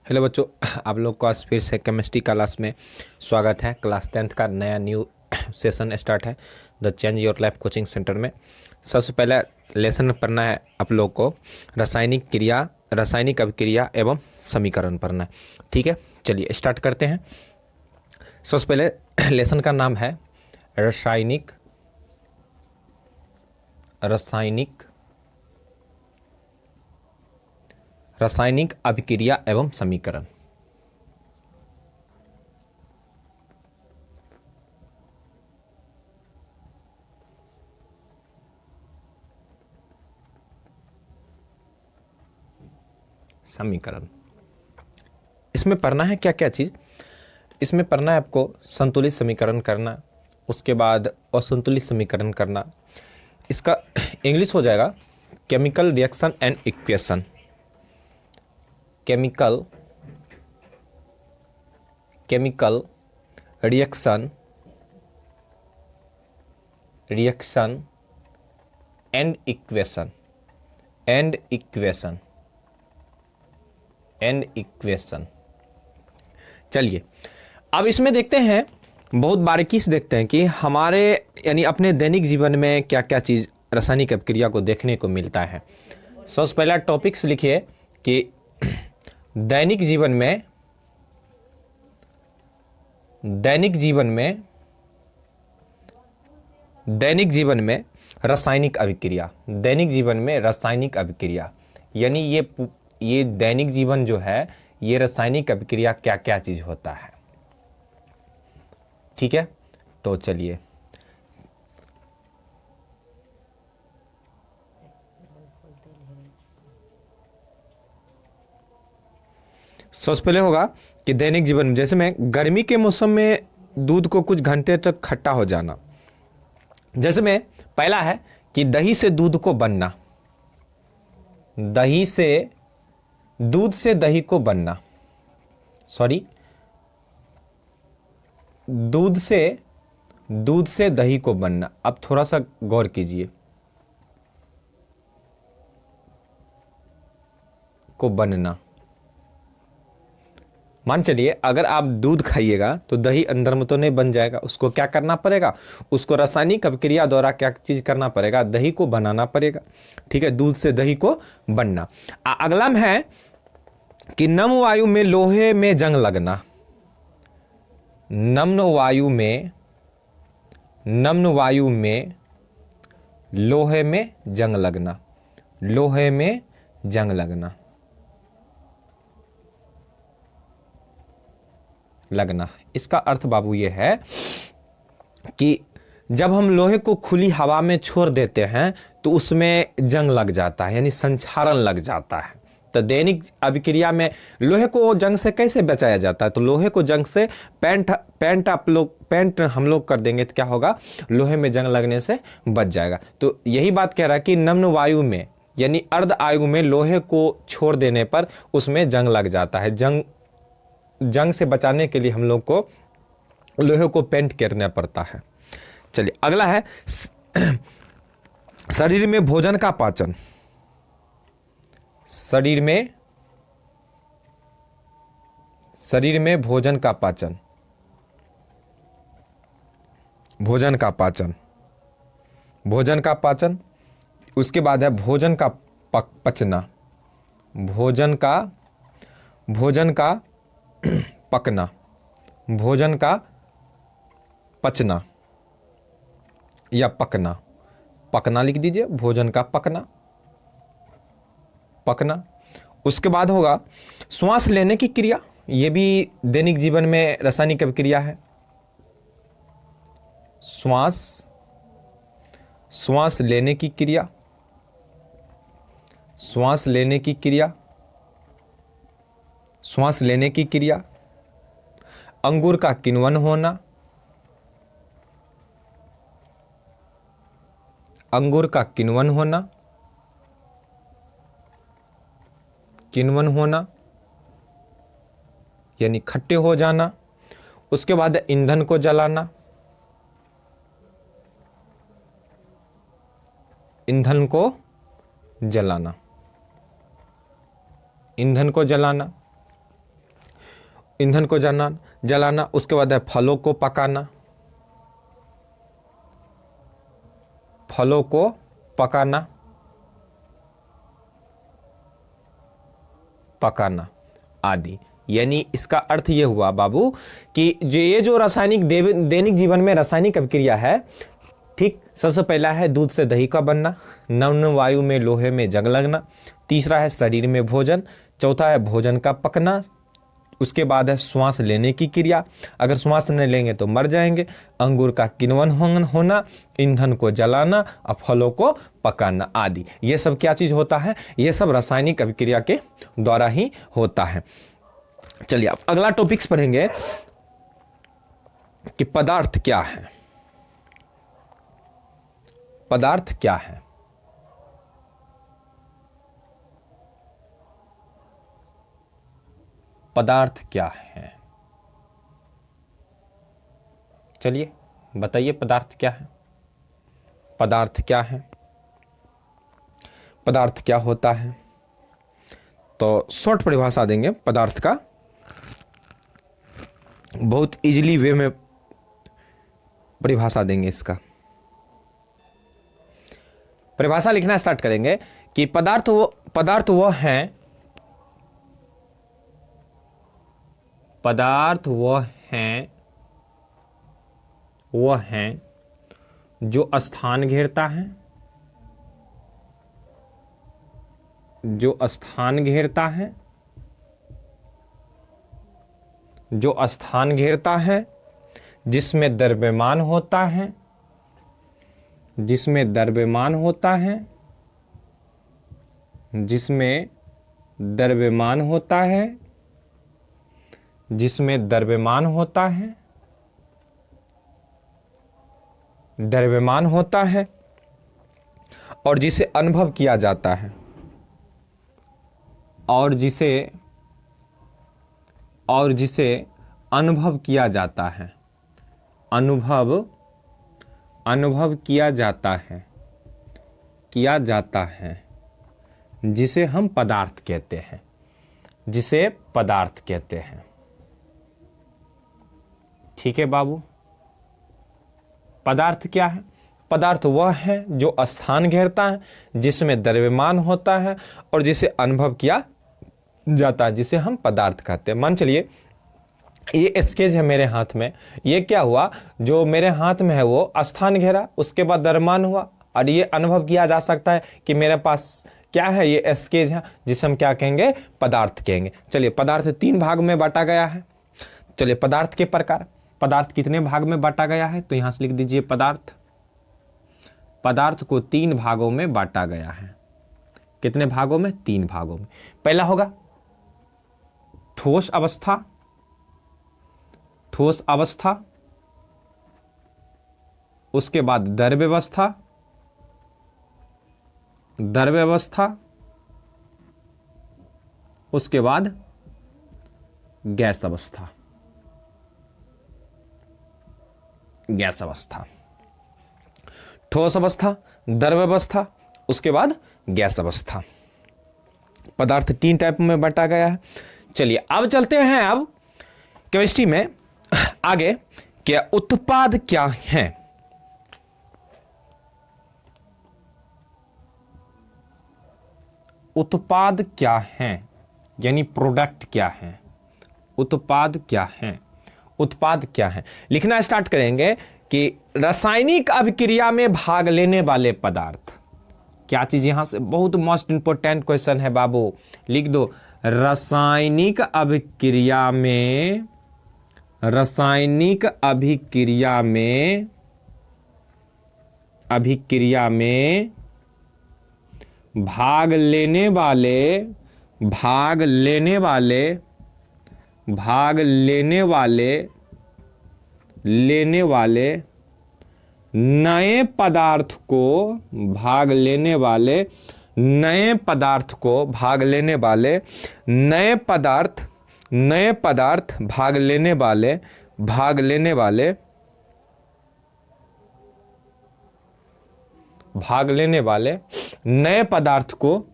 Hello बच्चों, आप लोग को आज फिर से केमिस्ट्री क्लास में स्वागत है। क्लास 10th का नया न्यू सेशन स्टार्ट है the change your life coaching centre में। सबसे पहले लेसन पढ़ना है आप लोग को रासायनिक क्रिया, रासायनिक अभिक्रिया एवं समीकरण पढ़ना है। ठीक है, चलिए स्टार्ट करते हैं। सबसे पहले लेसन का नाम है रासायनिक रासायनिक रासायनिक अभिक्रिया एवं समीकरण। समीकरण इसमें पढ़ना है क्या क्या चीज। इसमें पढ़ना है आपको संतुलित समीकरण करना, उसके बाद असंतुलित समीकरण करना। इसका इंग्लिश हो जाएगा chemical reaction and equation. Chemical reaction and equation चलिए अब इसमें देखते हैं, बहुत बारीकी से देखते हैं कि हमारे यानी अपने दैनिक जीवन में क्या क्या चीज़ रासायनिक अभिक्रिया को देखने को मिलता है। सबसे पहला टॉपिक्स लिखिए कि दैनिक जीवन में रासायनिक अभिक्रिया, यानी ये दैनिक जीवन जो है ये रासायनिक अभिक्रिया क्या क्या चीज होता है। ठीक है, तो चलिए सबसे पहले होगा कि दैनिक जीवन में, जैसे में गर्मी के मौसम में दूध को कुछ घंटे तक खट्टा हो जाना। जैसे में पहला है कि दही से दूध को बनना, दूध से दही को बनना, दूध से दही को बनना। अब थोड़ा सा गौर कीजिए, को बनना। मान चलिए अगर आप दूध खाइएगा तो दही अंदर में तो नहीं बन जाएगा, उसको क्या करना पड़ेगा, उसको रासायनिक अभिक्रिया द्वारा क्या चीज करना पड़ेगा, दही को बनाना पड़ेगा। ठीक है, दूध से दही को बनना। अगला में है कि नम वायु में लोहे में जंग लगना। नम्न वायु में लोहे में जंग लगना। इसका अर्थ बाबू ये है कि जब हम लोहे को खुली हवा में छोड़ देते हैं तो उसमें जंग लग जाता है, यानी संक्षारण लग जाता है। तो दैनिक अभिक्रिया में लोहे को जंग से कैसे बचाया जाता है, तो लोहे को जंग से पेंट हम लोग कर देंगे तो क्या होगा, लोहे में जंग लगने से बच जाएगा। तो यही बात कह रहा है कि नम्न वायु में यानी अर्ध आयु में लोहे को छोड़ देने पर उसमें जंग लग जाता है। जंग से बचाने के लिए हम लोग को लोहे को पेंट करना पड़ता है। चलिए अगला है शरीर में भोजन का पाचन। शरीर में भोजन का पाचन। उसके बाद है भोजन का पचना, भोजन का पचना या पकना लिख दीजिए, भोजन का पकना। उसके बाद होगा श्वास लेने की क्रिया, यह भी दैनिक जीवन में रासायनिक अभिक्रिया है। श्वास लेने की क्रिया। अंगूर का किण्वन होना, यानी खट्टे हो जाना। उसके बाद ईंधन को जलाना, ईंधन को जलाना। ईंधन को जलाना। उसके बाद है फलों को पकाना, फलों को पकाना, पकाना आदि। यानी इसका अर्थ ये हुआ बाबू कि ये जो रासायनिक दैनिक जीवन में रासायनिक अभिक्रिया है, ठीक, सबसे पहला है दूध से दही का बनना, नम्र वायु में लोहे में जंग लगना, तीसरा है शरीर में भोजन, चौथा है भोजन का पकना, उसके बाद है श्वास लेने की क्रिया, अगर श्वास नहीं लेंगे तो मर जाएंगे, अंगूर का किण्वन होना, ईंधन को जलाना और फलों को पकाना आदि। ये सब क्या चीज होता है? ये सब रासायनिक अभिक्रिया के द्वारा ही होता है। चलिए अब अगला टॉपिक्स पढ़ेंगे कि पदार्थ क्या है। पदार्थ क्या है? पदार्थ क्या है? चलिए बताइए पदार्थ क्या है? पदार्थ क्या है? पदार्थ क्या होता है? तो शॉर्ट परिभाषा देंगे पदार्थ का, बहुत इजीली वे में परिभाषा देंगे इसका। परिभाषा लिखना स्टार्ट करेंगे कि पदार्थ वो हैं, पदार्थ वो हैं जो स्थान घेरता है, जो स्थान घेरता है, जो स्थान घेरता है, जिसमें द्रव्यमान होता है, जिसमें द्रव्यमान होता है, जिसमें द्रव्यमान होता है, जिसमें द्रव्यमान होता है, द्रव्यमान होता है, और जिसे अनुभव किया जाता है, और जिसे अनुभव किया जाता है, अनुभव किया जाता है, जिसे हम पदार्थ कहते हैं, जिसे पदार्थ कहते हैं। ठीक है बाबू, पदार्थ क्या है? पदार्थ वह है जो स्थान घेरता है, जिसमें द्रव्यमान होता है और जिसे अनुभव किया जाता है, जिसे हम पदार्थ कहते हैं। मान चलिए ये स्केच है मेरे हाथ में, ये क्या हुआ, जो मेरे हाथ में है वो स्थान घेरा, उसके बाद द्रव्यमान हुआ, और ये अनुभव किया जा सकता है कि मेरे पास क्या है, ये स्केच है, जिसे हम क्या कहेंगे, पदार्थ कहेंगे। चलिए पदार्थ 3 भाग में बांटा गया है। चलिए पदार्थ के प्रकार, पदार्थ कितने भाग में बांटा गया है, तो यहां से लिख दीजिए पदार्थ को 3 भागों में बांटा गया है। कितने भागों में? 3 भागों में। पहला होगा ठोस अवस्था, ठोस अवस्था, उसके बाद द्रव्य अवस्था, द्रव्य अवस्था, उसके बाद गैस अवस्था, गैस अवस्था। ठोस अवस्था, द्रव्य अवस्था, उसके बाद गैस अवस्था। पदार्थ 3 टाइप में बांटा गया है। चलिए अब चलते हैं अब केमिस्ट्री में आगे, क्या उत्पाद क्या है? उत्पाद क्या है, यानी प्रोडक्ट क्या है? उत्पाद क्या है? उत्पाद क्या है लिखना स्टार्ट करेंगे कि रासायनिक अभिक्रिया में भाग लेने वाले पदार्थ। क्या चीज, यहां से बहुत मोस्ट इंपोर्टेंट क्वेश्चन है बाबू, लिख दो। रासायनिक अभिक्रिया में, रासायनिक अभिक्रिया में भाग लेने वाले नए पदार्थ को भाग लेने वाले नए पदार्थ भाग लेने वाले नए पदार्थ को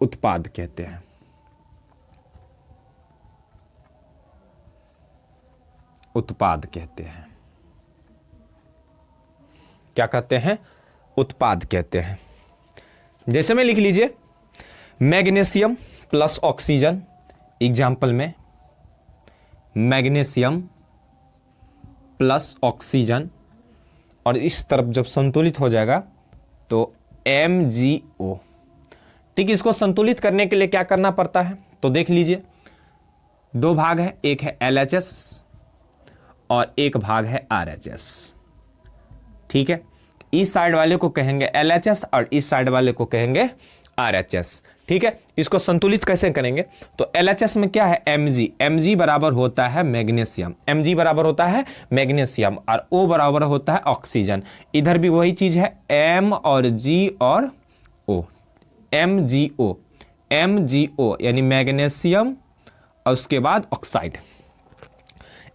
उत्पाद कहते हैं। उत्पाद कहते हैं। क्या कहते हैं? उत्पाद कहते हैं। जैसे में लिख लीजिए मैग्नीशियम प्लस ऑक्सीजन, एग्जाम्पल में मैग्नीशियम प्लस ऑक्सीजन, और इस तरफ जब संतुलित हो जाएगा तो MgO। ठीक, इसको संतुलित करने के लिए क्या करना पड़ता है तो देख लीजिए, दो भाग है, एक है LHS और एक भाग है RHS। ठीक है, इस साइड वाले को कहेंगे LHS और इस साइड वाले को कहेंगे RHS। ठीक है, इसको संतुलित कैसे करेंगे तो LHS में क्या है Mg बराबर होता है मैग्नीशियम, Mg बराबर होता है मैग्नीशियम, और O बराबर होता है ऑक्सीजन। इधर भी वही चीज है, M और G और O, MgO यानी मैग्नीशियम और उसके बाद ऑक्साइड।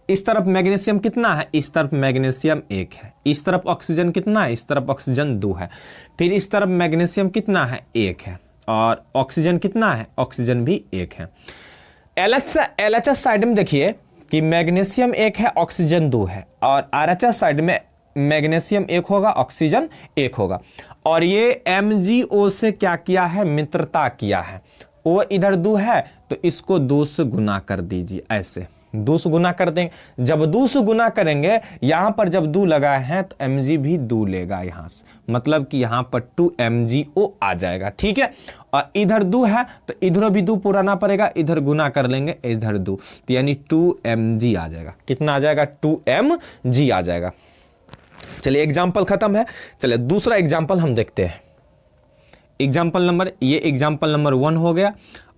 इस तरफ मैग्नीशियम कितना है, इस तरफ मैग्नीशियम 1 है, इस तरफ ऑक्सीजन कितना है, इस तरफ ऑक्सीजन 2 है, फिर इस तरफ मैग्नीशियम कितना है 1 है, और ऑक्सीजन कितना है, ऑक्सीजन भी 1 है। LHS साइड में देखिए कि मैग्नीशियम 1 है, ऑक्सीजन 2 है, और RHS साइड में मैग्नीशियम 1 होगा, ऑक्सीजन 1 होगा। और ये MgO से क्या किया है, मित्रता किया है। O इधर 2 है तो इसको 2 से गुना कर दीजिए, ऐसे 2 से गुना कर देंगे। जब 2 से गुना करेंगे, यहां पर जब 2 लगा है तो Mg भी 2 लेगा यहां से, मतलब कि यहां पर 2 MgO आ जाएगा। ठीक है, और इधर 2 है तो इधर भी 2 पुराना पड़ेगा, इधर गुना कर लेंगे, इधर 2, तो यानी 2 Mg आ जाएगा। कितना आ जाएगा, 2 Mg आ जाएगा। चलिए एग्जाम्पल खत्म है, चलिए दूसरा एग्जाम्पल हम देखते हैं। एग्जाम्पल नंबर, ये एग्जाम्पल नंबर 1 हो गया।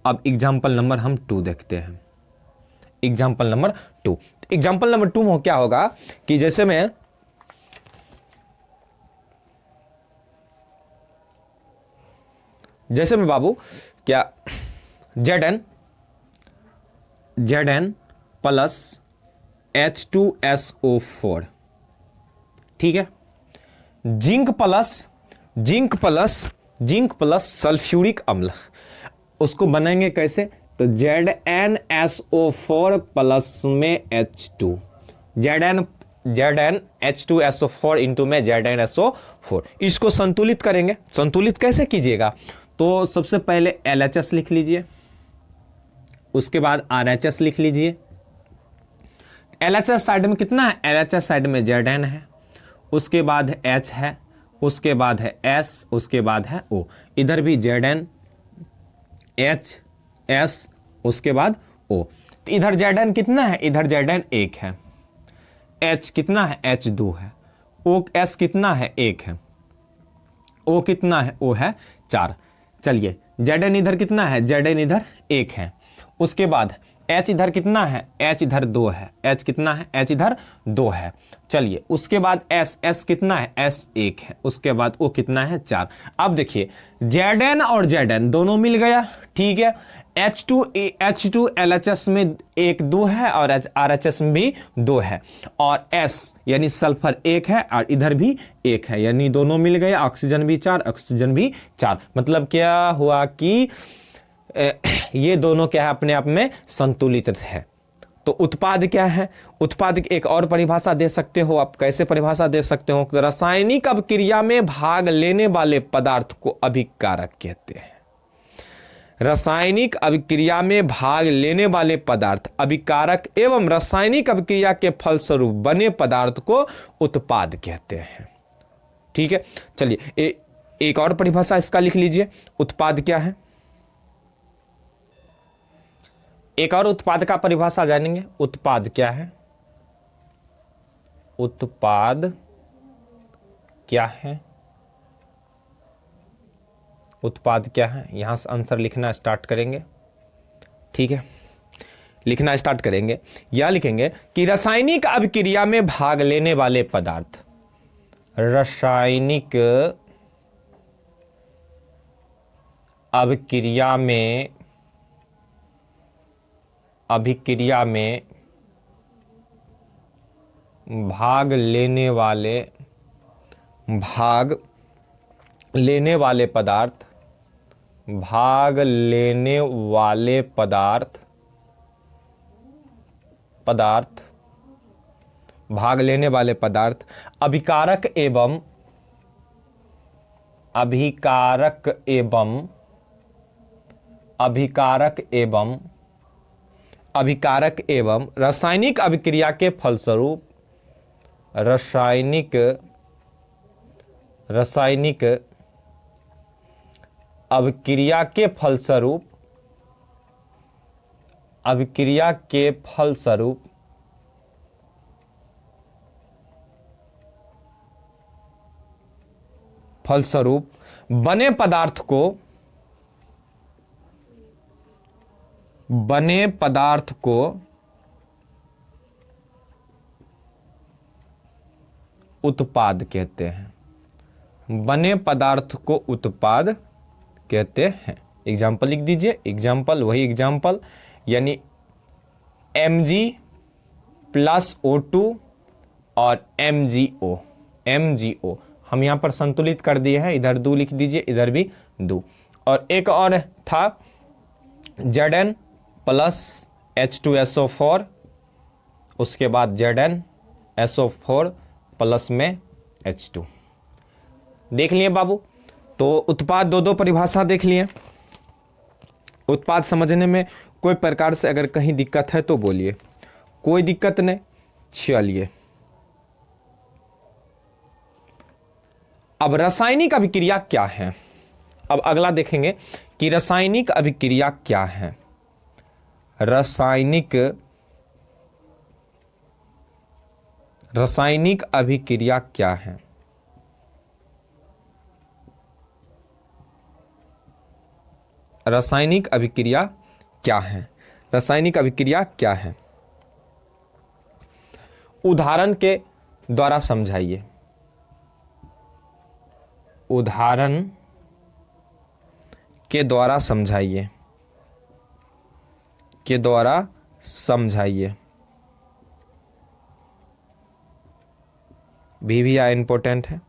अब एग्जाम्पल नंबर हम 2 देखते हैं। एग्जाम्पल नंबर 2, एग्जाम्पल नंबर 2 में क्या होगा कि जैसे में बाबू क्या Zn प्लस H2SO4, ठीक है, जिंक प्लस सल्फ्यूरिक अम्ल, उसको बनाएंगे कैसे तो ZnSO4 प्लस में H2, H2SO4 इंटू में ZnSO4, इसको संतुलित करेंगे। संतुलित कैसे कीजिएगा तो सबसे पहले LHS लिख लीजिए, उसके बाद RHS लिख लीजिए। LHS साइड में कितना है, LHS साइड में Zn है, उसके बाद H है, उसके बाद है S, उसके बाद है O, इधर भी Zn H S, उसके बाद O। तो इधर Zn कितना है, इधर Zn 1 है, H कितना है, H 2 है, O S कितना है 1 है, O कितना है, O है 4। चलिए Zn इधर कितना है, Zn इधर 1 है, उसके बाद H इधर कितना है, H इधर 2 है, H कितना है, H इधर 2 है। चलिए उसके बाद S कितना है, S 1 है, उसके बाद O कितना है 4। अब देखिए Zn और Zn दोनों मिल गया, ठीक है। H2 LHS में 1 2 है और RHS में भी 2 है, और S यानी सल्फर 1 है और इधर भी 1 है, यानी दोनों मिल गए, ऑक्सीजन भी 4, ऑक्सीजन भी 4। मतलब क्या हुआ कि ये दोनों क्या है, अपने आप में संतुलित है। तो उत्पाद क्या है, उत्पाद की एक और परिभाषा दे सकते हो आप। कैसे परिभाषा दे सकते हो, रासायनिक अभिक्रिया में भाग लेने वाले पदार्थ को अभिकारक कहते हैं। रासायनिक अभिक्रिया में भाग लेने वाले पदार्थ अभिकारक एवं रासायनिक अभिक्रिया के फलस्वरूप बने पदार्थ को उत्पाद कहते हैं। ठीक है, चलिए एक और परिभाषा इसका लिख लीजिए, उत्पाद क्या है। एक और उत्पाद का परिभाषा जानेंगे, उत्पाद क्या है, उत्पाद क्या है, उत्पाद क्या है। यहां से आंसर लिखना स्टार्ट करेंगे, ठीक है, लिखना स्टार्ट करेंगे। या लिखेंगे कि रासायनिक अभिक्रिया में भाग लेने वाले पदार्थ, रासायनिक अभिक्रिया में भाग लेने वाले पदार्थ भाग लेने वाले पदार्थ अभिकारक एवं अभिकारक एवं अभिकारक एवं अभिकारक एवं रासायनिक अभिक्रिया के फलस्वरूप रासायनिक अभिक्रिया के फलस्वरूप बने पदार्थ को उत्पाद कहते हैं। बने पदार्थ को उत्पाद कहते हैं। एग्जाम्पल लिख दीजिए, एग्जाम्पल वही एग्जाम्पल यानी Mg प्लस O2 और MgO हम यहां पर संतुलित कर दिए हैं। इधर 2 लिख दीजिए, इधर भी 2। और एक और था Zn प्लस H2SO4, उसके बाद ZnSO4 प्लस में H2। देख लिए बाबू। तो उत्पाद दो परिभाषा देख लिए। उत्पाद समझने में कोई प्रकार से अगर कहीं दिक्कत है तो बोलिए, कोई दिक्कत नहीं। चलिए अब रासायनिक अभिक्रिया क्या है। अब अगला देखेंगे कि रासायनिक अभिक्रिया क्या है। रासायनिक अभिक्रिया क्या है। रासायनिक अभिक्रिया क्या है। रासायनिक अभिक्रिया क्या है, उदाहरण के द्वारा समझाइए। उदाहरण के द्वारा समझाइए, के द्वारा समझाइए। भी इंपॉर्टेंट है,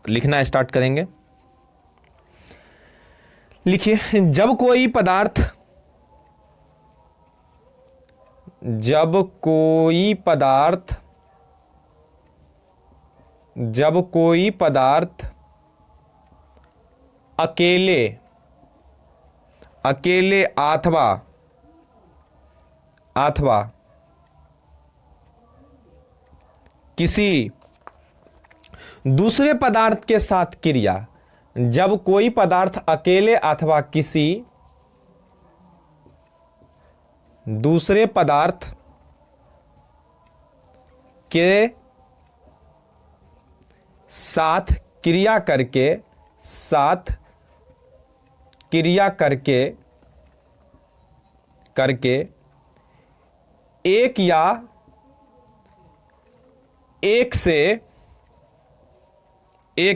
लिखना स्टार्ट करेंगे। लिखिए, जब कोई पदार्थ अकेले अथवा किसी दूसरे पदार्थ के साथ क्रिया, जब कोई पदार्थ अकेले अथवा किसी दूसरे पदार्थ के साथ क्रिया करके एक या एक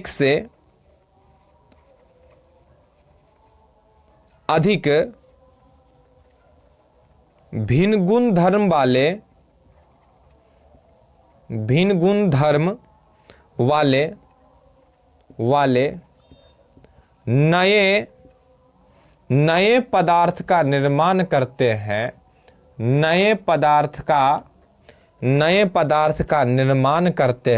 से अधिक भिन्न गुणधर्म वाले नए पदार्थ का निर्माण करते हैं। नए पदार्थ का निर्माण करते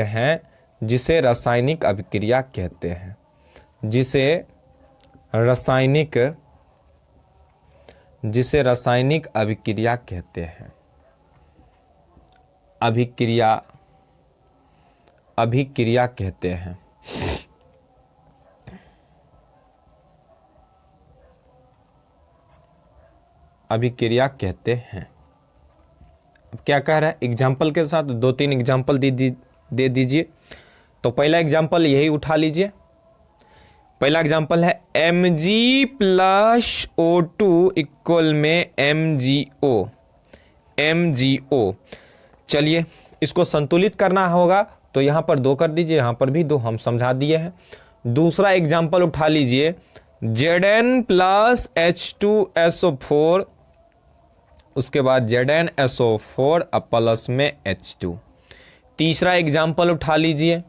हैं जिसे रासायनिक अभिक्रिया कहते हैं। जिसे रासायनिक अभिक्रिया कहते हैं। अभिक्रिया कहते हैं। अभिक्रिया कहते हैं। अब क्या कह रहा है, एग्जाम्पल के साथ 2-3 एग्जाम्पल दे दीजिए। तो पहला एग्जाम्पल यही उठा लीजिए। पहला एग्जाम्पल है Mg प्लस O2 इक्वल में MgO। चलिए इसको संतुलित करना होगा तो यहां पर 2 कर दीजिए, यहां पर भी 2 हम समझा दिए हैं। दूसरा एग्जाम्पल उठा लीजिए Zn प्लस H2SO4, उसके बाद ZnSO4 प्लस में H2। तीसरा एग्जाम्पल उठा लीजिए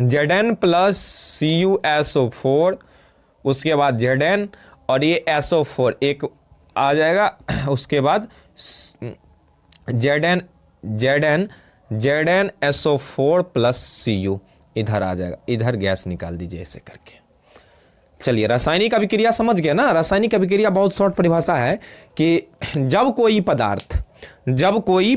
Zn प्लस CuSO4, उसके बाद Zn और ये SO4 एक आ जाएगा। उसके बाद ZnSO4 प्लस Cu इधर आ जाएगा, इधर गैस निकाल दीजिए ऐसे करके। चलिए, रासायनिक अभिक्रिया समझ गए ना। रासायनिक अभिक्रिया बहुत शॉर्ट परिभाषा है कि जब कोई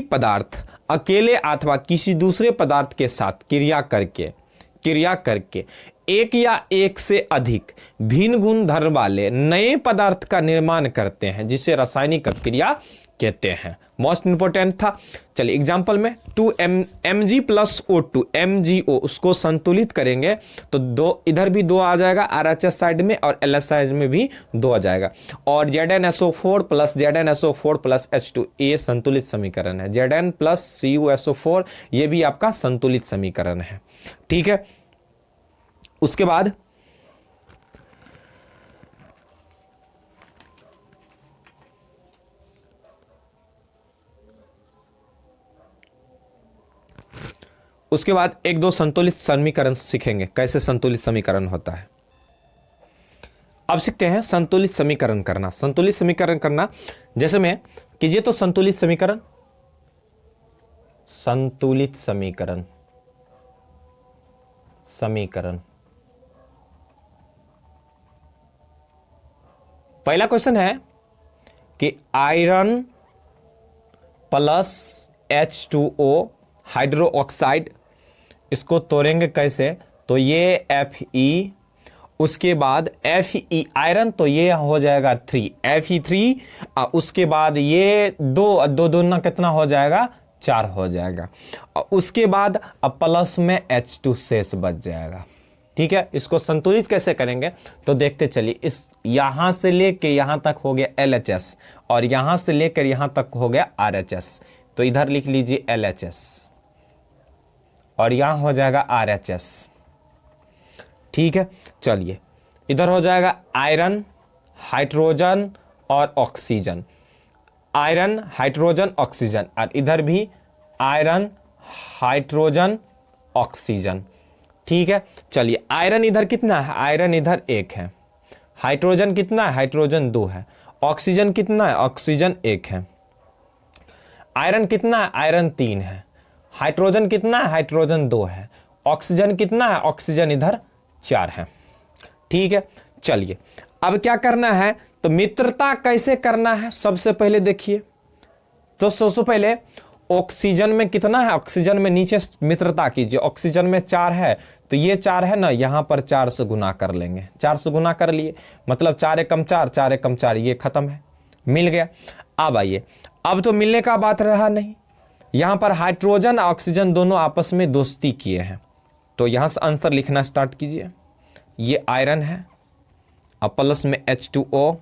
पदार्थ अकेले अथवा किसी दूसरे पदार्थ के साथ क्रिया करके एक या एक से अधिक भिन्न गुण धर्म वाले नए पदार्थ का निर्माण करते हैं, जिसे रासायनिक अभिक्रिया कहते हैं। मोस्ट इंपोर्टेंट था। चलिए एग्जांपल में 2mg प्लस O2 MgO, उसको संतुलित करेंगे तो दो, इधर भी 2 आ जाएगा RHS साइड में और LS साइड में भी 2 आ जाएगा। और ZnSO4 प्लस H2 ये संतुलित समीकरण है। Zn प्लस CuSO4 ये भी आपका संतुलित समीकरण है। ठीक है, उसके बाद एक दो संतुलित समीकरण सीखेंगे, कैसे संतुलित समीकरण होता है। अब सीखते हैं संतुलित समीकरण करना। संतुलित समीकरण करना जैसे में कीजिए तो संतुलित समीकरण पहला क्वेश्चन है कि iron plus H2O hydro oxide, इसको तोड़ेंगे कैसे, तो ये Fe, उसके बाद Fe आयरन, तो ये हो जाएगा 3 Fe3, उसके बाद ये दो दूना कितना हो जाएगा, 4 हो जाएगा। और उसके बाद अब प्लस में H2 शेष बच जाएगा। ठीक है, इसको संतुलित कैसे करेंगे तो देखते चलिए। इस यहां से लेके यहां तक हो गया LHS और यहां से लेकर यहां तक हो गया RHS, तो इधर लिख लीजिए LHS और यहां हो जाएगा RHS। ठीक है, चलिए इधर हो जाएगा आयरन, हाइड्रोजन और ऑक्सीजन, आयरन हाइड्रोजन ऑक्सीजन, और इधर भी आयरन हाइड्रोजन ऑक्सीजन। ठीक है, चलिए आयरन इधर कितना है, आयरन इधर 1 है, हाइड्रोजन कितना है, हाइड्रोजन 2 है, ऑक्सीजन कितना है, ऑक्सीजन 1 है, आयरन कितना है, आयरन 3 है, हाइड्रोजन कितना है, हाइड्रोजन 2 है, ऑक्सीजन कितना है, ऑक्सीजन इधर 4 है। ठीक है, चलिए अब क्या करना है तो मित्रता कैसे करना है, सबसे पहले देखिए तो सबसे पहले ऑक्सीजन में कितना है, ऑक्सीजन में नीचे मित्रता कीजिए। ऑक्सीजन में 4 है तो ये 4 है ना, यहां पर 4 से गुना कर लेंगे, 4 से गुना कर लिए मतलब 4 एकम 4, 4 एकम 4, ये खत्म है, मिल गया। अब आइए, अब तो मिलने का बात रहा नहीं, यहां पर हाइड्रोजन ऑक्सीजन दोनों आपस में दोस्ती किए हैं, तो यहां से आंसर लिखना स्टार्ट कीजिए। ये आयरन है, अब प्लस में H2O,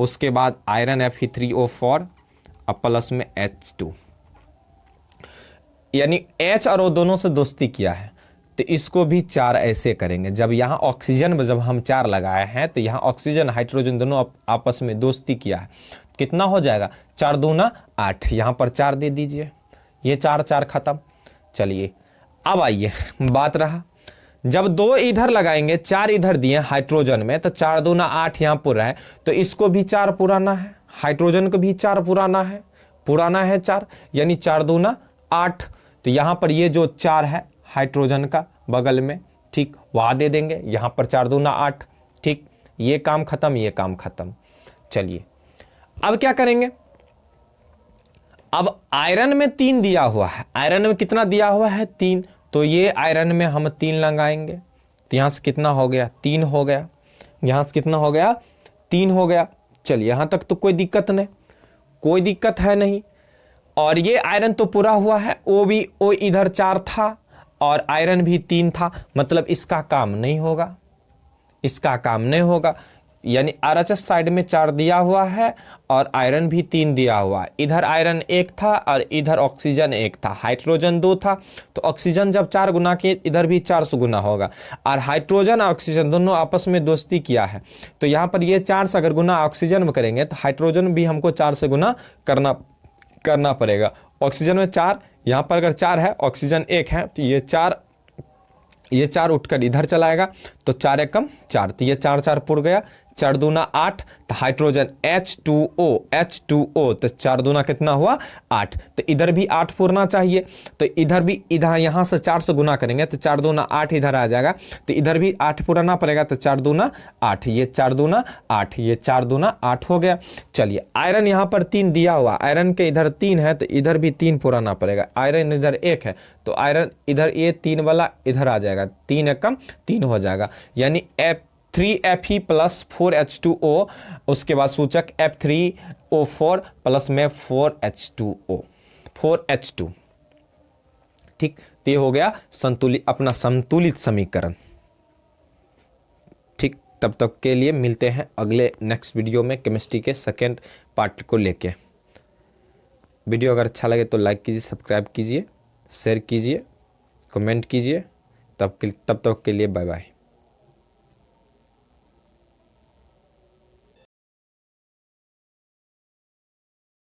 उसके बाद आयरन Fe3O4 और प्लस में H2, यानी H और O दोनों से दोस्ती किया है, तो इसको भी 4 ऐसे करेंगे। जब यहाँ ऑक्सीजन में जब हम 4 लगाए हैं तो यहाँ ऑक्सीजन हाइड्रोजन दोनों आपस में दोस्ती किया है, कितना हो जाएगा, 4 दूना 8, यहाँ पर 4 दे दीजिए, ये 4 4 खत्म। चलिए अब आइए, बात रहा जब 2 इधर लगाएंगे, 4 इधर दिए हाइड्रोजन में, तो 4 दूना 8 यहाँ पूरा है, तो इसको भी 4 पुराना है, हाइड्रोजन को भी 4 पुराना है 4, यानी 4 दूना 8, तो यहाँ पर ये जो 4 है हाइड्रोजन का बगल में, ठीक, वहाँ दे देंगे, यहाँ पर 4 दूना 8, ठीक, ये काम खत्म, ये काम खत्म। चलिए अब क्या करेंगे, अब आयरन में 3 दिया हुआ है, आयरन में कितना दिया हुआ है, 3, तो ये आयरन में हम 3 लगाएंगे, तो यहाँ से कितना हो गया, 3 हो गया, यहाँ से कितना हो गया, 3 हो गया। चलिए यहाँ तक तो कोई दिक्कत नहीं, कोई दिक्कत है नहीं। और ये आयरन तो पूरा हुआ है, ओ इधर 4 था और आयरन भी 3 था, मतलब इसका काम नहीं होगा, इसका काम नहीं होगा, यानी RHS साइड में 4 दिया हुआ है और आयरन भी 3 दिया हुआ है, इधर आयरन 1 था और इधर ऑक्सीजन 1 था, हाइड्रोजन 2 था, तो ऑक्सीजन जब 4 गुना किए इधर भी 4 से गुना होगा, और हाइड्रोजन और ऑक्सीजन दोनों आपस में दोस्ती किया है, तो यहाँ पर ये 4 से अगर गुना ऑक्सीजन में करेंगे तो हाइड्रोजन भी हमको 4 से गुना करना पड़ेगा। ऑक्सीजन में 4, यहाँ पर अगर 4 है, ऑक्सीजन 1 है, तो ये 4 उठकर इधर चलाएगा, तो 4 एकम 4, तो ये 4 4 पुर गया, 4 दूना 8, तो हाइड्रोजन H2O, तो 4 दूना कितना हुआ 8, तो इधर भी 8 पूरना चाहिए, तो इधर भी इधर यहाँ से 4 से गुना करेंगे तो 4 दूना 8 इधर आ जाएगा, तो इधर भी 8 पुराना पड़ेगा, तो 4 दूना 8, ये 4 दूना 8, ये 4 दूना 8 हो गया। चलिए आयरन यहाँ पर 3 दिया हुआ, आयरन के इधर 3 है तो इधर भी 3 पुराना पड़ेगा, आयरन इधर 1 है तो आयरन इधर ये 3 वाला इधर आ जाएगा, 3 एकम 3 हो जाएगा, यानी F3Fe प्लस 4H2O, उसके बाद सूचक F3O4 प्लस में 4H2, ठीक। तो ये हो गया संतुलित, अपना संतुलित समीकरण, ठीक। तब तक के लिए मिलते हैं अगले नेक्स्ट वीडियो में केमिस्ट्री के सेकेंड पार्ट को लेके। वीडियो अगर अच्छा लगे तो लाइक कीजिए, सब्सक्राइब कीजिए, शेयर कीजिए, कमेंट कीजिए। तब तक के लिए बाय बाय।